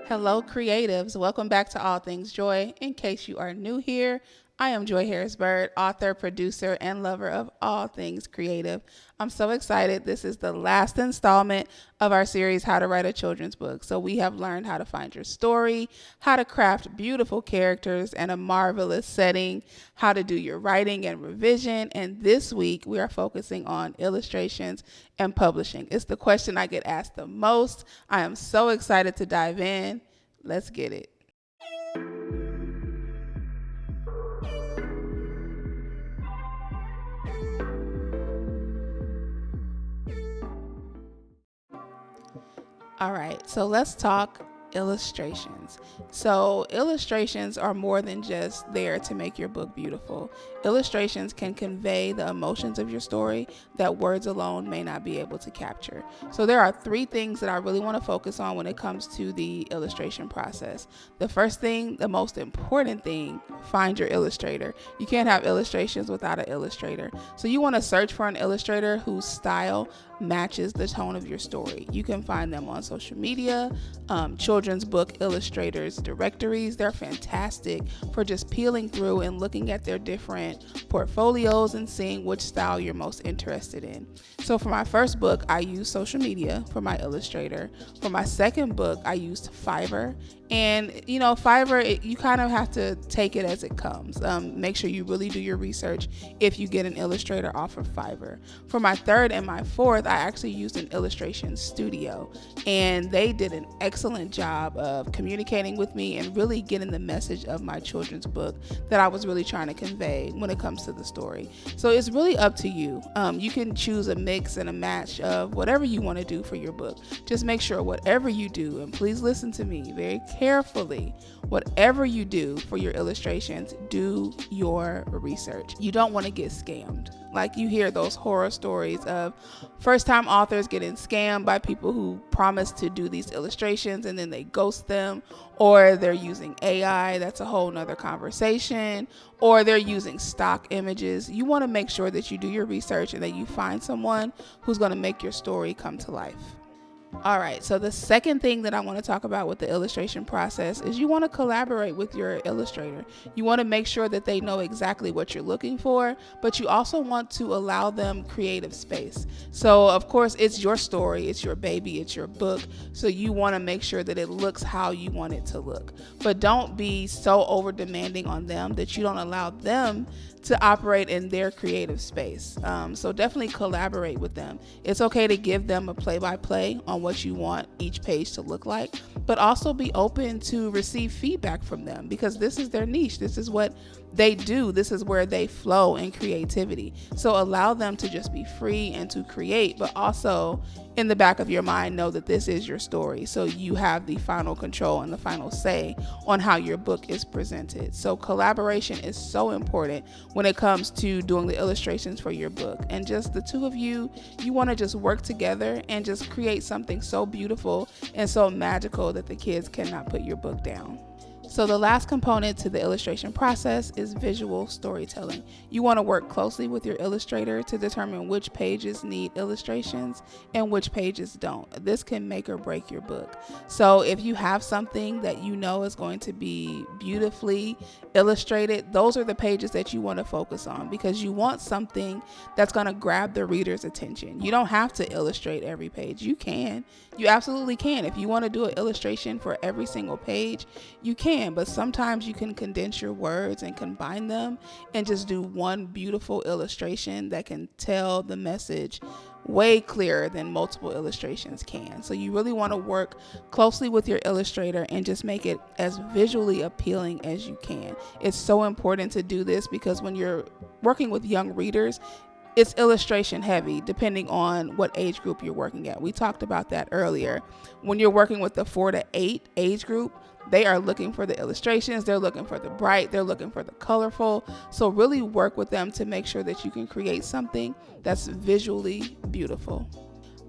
Hello, creatives. Welcome back to All Things Joy. In case you are new here, I am Joy Harrisburg, author, producer, and lover of all things creative. I'm so excited. This is the last installment of our series, How to Write a Children's Book. So we have learned how to find your story, how to craft beautiful characters and a marvelous setting, how to do your writing and revision. And this week, we are focusing on illustrations and publishing. It's the question I get asked the most. I am so excited to dive in. Let's get it. All right, so let's talk illustrations. So illustrations are more than just there to make your book beautiful. Illustrations can convey the emotions of your story that words alone may not be able to capture. So there are three things that I really want to focus on when it comes to the illustration process. The first thing, the most important thing, find your illustrator. You can't have illustrations without an illustrator. So you want to search for an illustrator whose style matches the tone of your story. You can find them on social media, children's book illustrators directories. They're fantastic for just peeling through and looking at their different portfolios and seeing which style you're most interested in. So for my first book, I used social media for my illustrator. For my second book, I used Fiverr. And Fiverr, you kind of have to take it as it comes. Make sure you really do your research if you get an illustrator off of Fiverr. For my third and my fourth, I actually used an illustration studio, and they did an excellent job of communicating with me and really getting the message of my children's book that I was really trying to convey when it comes to the story. So it's really up to you. You can choose a mix and a match of whatever you want to do for your book. Just make sure whatever you do, and please listen to me very carefully, whatever you do for your illustrations, do your research. You don't want to get scammed. Like, you hear those horror stories of first-time authors getting scammed by people who promise to do these illustrations and then they ghost them, or they're using AI. That's a whole nother conversation. Or they're using stock images. You want to make sure that you do your research and that you find someone who's going to make your story come to life. All right, so the second thing that I want to talk about with the illustration process is you want to collaborate with your illustrator. You want to make sure that they know exactly what you're looking for, but you also want to allow them creative space. So of course, it's your story, it's your baby, it's your book. So you want to make sure that it looks how you want it to look. But don't be so over demanding on them that you don't allow them to operate in their creative space. So definitely collaborate with them. It's okay to give them a play-by-play on what you want each page to look like, but also be open to receive feedback from them, because this is their niche. This is what they do. This is where they flow in creativity. So allow them to just be free and to create, but also in the back of your mind, know that this is your story. So you have the final control and the final say on how your book is presented. So collaboration is so important when it comes to doing the illustrations for your book. And just the two of you, you want to just work together and just create something so beautiful and so magical that the kids cannot put your book down. So the last component to the illustration process is visual storytelling. You want to work closely with your illustrator to determine which pages need illustrations and which pages don't. This can make or break your book. So if you have something that you know is going to be beautifully illustrated, those are the pages that you want to focus on, because you want something that's going to grab the reader's attention. You don't have to illustrate every page. You can. You absolutely can. If you want to do an illustration for every single page, you can, but sometimes you can condense your words and combine them and just do one beautiful illustration that can tell the message way clearer than multiple illustrations can. So you really want to work closely with your illustrator and just make it as visually appealing as you can. It's so important to do this because when you're working with young readers, it's illustration heavy depending on what age group you're working at. We talked about that earlier. When you're working with the 4 to 8 age group, they are looking for the illustrations, they're looking for the bright, they're looking for the colorful. So really work with them to make sure that you can create something that's visually beautiful.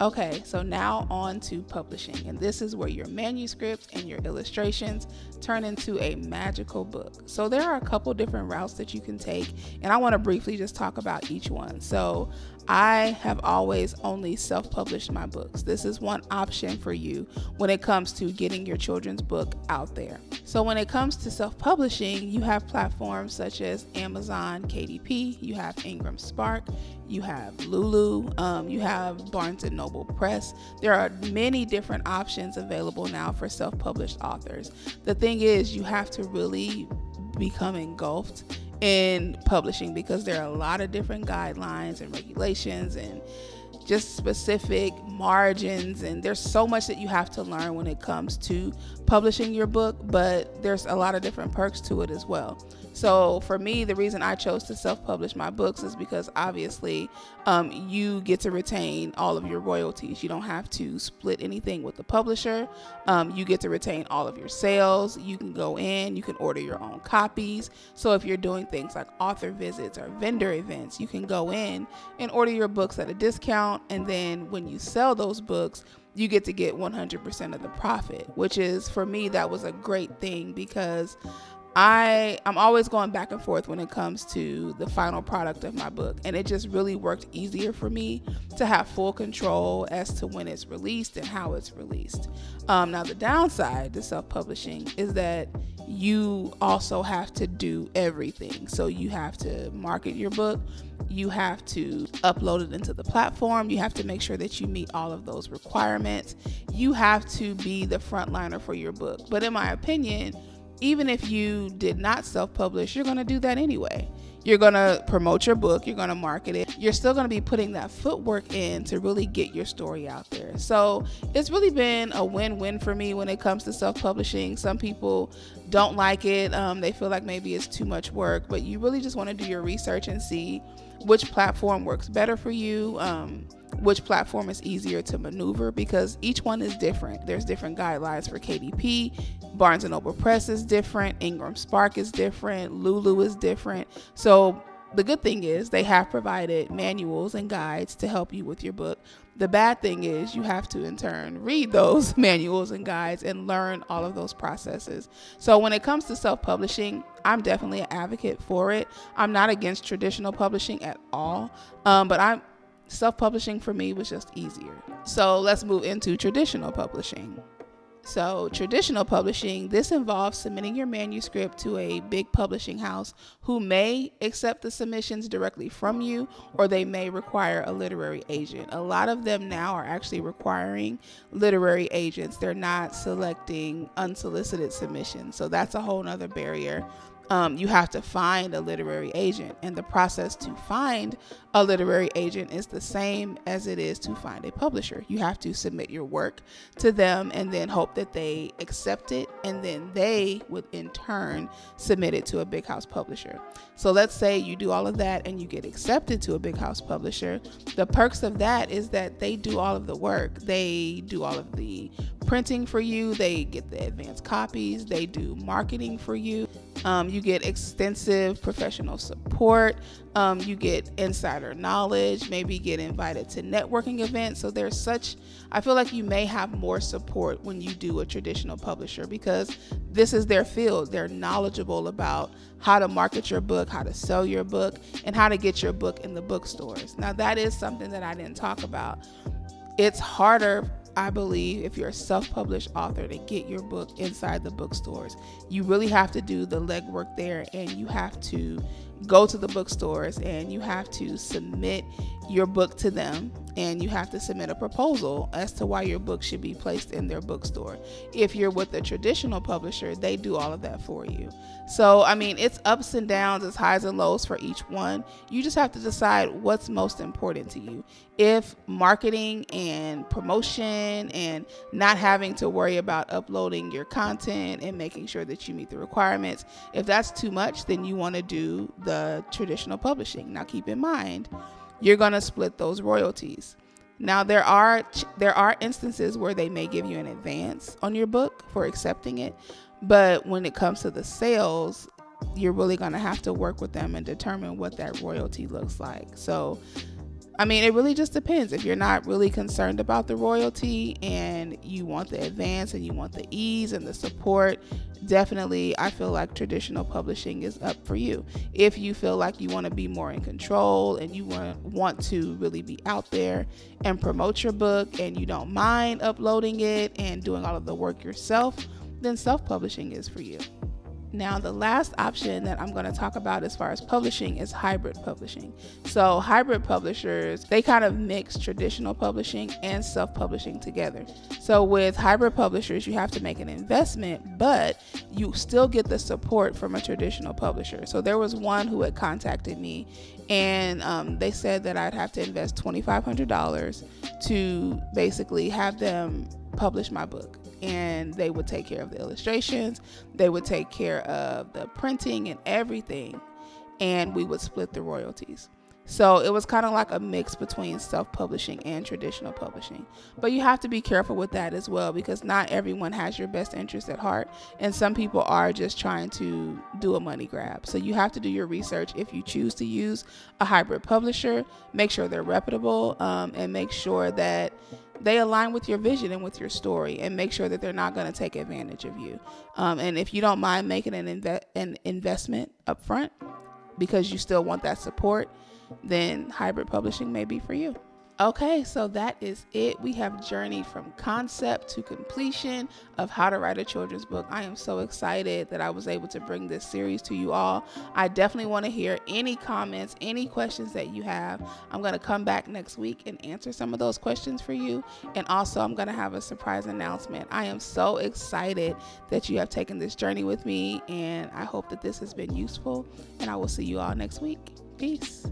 Okay, so now on to publishing, and this is where your manuscripts and your illustrations turn into a magical book. So there are a couple different routes that you can take, and I want to briefly just talk about each one. So I have always only self-published my books. This is one option for you when it comes to getting your children's book out there. So when it comes to self-publishing, you have platforms such as Amazon KDP, you have Ingram Spark, you have Lulu, you have Barnes & Noble Press. There are many different options available now for self-published authors. The thing is, you have to really become engulfed in publishing because there are a lot of different guidelines and regulations and just specific margins, and there's so much that you have to learn when it comes to publishing your book, but there's a lot of different perks to it as well. So for me, the reason I chose to self-publish my books is because obviously you get to retain all of your royalties. You don't have to split anything with the publisher. You get to retain all of your sales. You can go in, you can order your own copies. So if you're doing things like author visits or vendor events, you can go in and order your books at a discount. And then when you sell those books, you get to get 100% of the profit, which is, for me, that was a great thing because I'm always going back and forth when it comes to the final product of my book, and it just really worked easier for me to have full control as to when it's released and how it's released. Now the downside to self-publishing is that you also have to do everything. So you have to market your book, you have to upload it into the platform, you have to make sure that you meet all of those requirements, you have to be the frontliner for your book. But in my opinion, even if you did not self-publish, you're going to do that anyway. You're going to promote your book, you're going to market it, you're still going to be putting that footwork in to really get your story out there. So it's really been a win-win for me when it comes to self-publishing. Some people don't like it. They feel like maybe it's too much work, but you really just want to do your research and see which platform works better for you, which platform is easier to maneuver, because each one is different. There's different guidelines for KDP. Barnes & Noble Press is different. Ingram Spark is different. Lulu is different. So the good thing is they have provided manuals and guides to help you with your book. The bad thing is you have to, in turn, read those manuals and guides and learn all of those processes. So when it comes to self-publishing, I'm definitely an advocate for it. I'm not against traditional publishing at all, but self-publishing for me was just easier. So let's move into traditional publishing. So traditional publishing, this involves submitting your manuscript to a big publishing house who may accept the submissions directly from you, or they may require a literary agent. A lot of them now are actually requiring literary agents. They're not selecting unsolicited submissions. So that's a whole nother barrier. You have to find a literary agent, and the process to find a literary agent is the same as it is to find a publisher. You have to submit your work to them and then hope that they accept it, and then they would in turn submit it to a big house publisher. So let's say you do all of that and you get accepted to a big house publisher. The perks of that is that they do all of the work. They do all of the printing for you. They get the advanced copies. They do marketing for you. You get extensive professional support. You get insider knowledge, maybe get invited to networking events. So I feel like you may have more support when you do a traditional publisher because this is their field. They're knowledgeable about how to market your book, how to sell your book, and how to get your book in the bookstores. Now, that is something that I didn't talk about. It's harder, I believe, if you're a self-published author, to get your book inside the bookstores. You really have to do the legwork there, and you have to go to the bookstores and you have to submit your book to them, and you have to submit a proposal as to why your book should be placed in their bookstore. If you're with a traditional publisher, they do all of that for you. So, it's ups and downs, it's highs and lows for each one. You just have to decide what's most important to you. If marketing and promotion and not having to worry about uploading your content and making sure that you meet the requirements, if that's too much, then you want to do the traditional publishing. Now, keep in mind, you're going to split those royalties. Now, there are instances where they may give you an advance on your book for accepting it, but when it comes to the sales, you're really going to have to work with them and determine what that royalty looks like. So I mean, it really just depends. If you're not really concerned about the royalty and you want the advance and you want the ease and the support, definitely I feel like traditional publishing is up for you. If you feel like you want to be more in control and you want to really be out there and promote your book and you don't mind uploading it and doing all of the work yourself, then self-publishing is for you. Now, the last option that I'm going to talk about as far as publishing is hybrid publishing. So hybrid publishers, they kind of mix traditional publishing and self-publishing together. So with hybrid publishers, you have to make an investment, but you still get the support from a traditional publisher. So there was one who had contacted me, and they said that I'd have to invest $2,500 to basically have them publish my book. And they would take care of the illustrations, they would take care of the printing and everything, and we would split the royalties. So it was kind of like a mix between self-publishing and traditional publishing. But you have to be careful with that as well, because not everyone has your best interest at heart, and some people are just trying to do a money grab. So you have to do your research. If you choose to use a hybrid publisher, make sure they're reputable, and make sure that they align with your vision and with your story, and make sure that they're not going to take advantage of you. And if you don't mind making an investment up front because you still want that support, then hybrid publishing may be for you. Okay, so that is it. We have journeyed from concept to completion of how to write a children's book. I am so excited that I was able to bring this series to you all. I definitely want to hear any comments, any questions that you have. I'm going to come back next week and answer some of those questions for you. And also, I'm going to have a surprise announcement. I am so excited that you have taken this journey with me, and I hope that this has been useful, and I will see you all next week. Peace.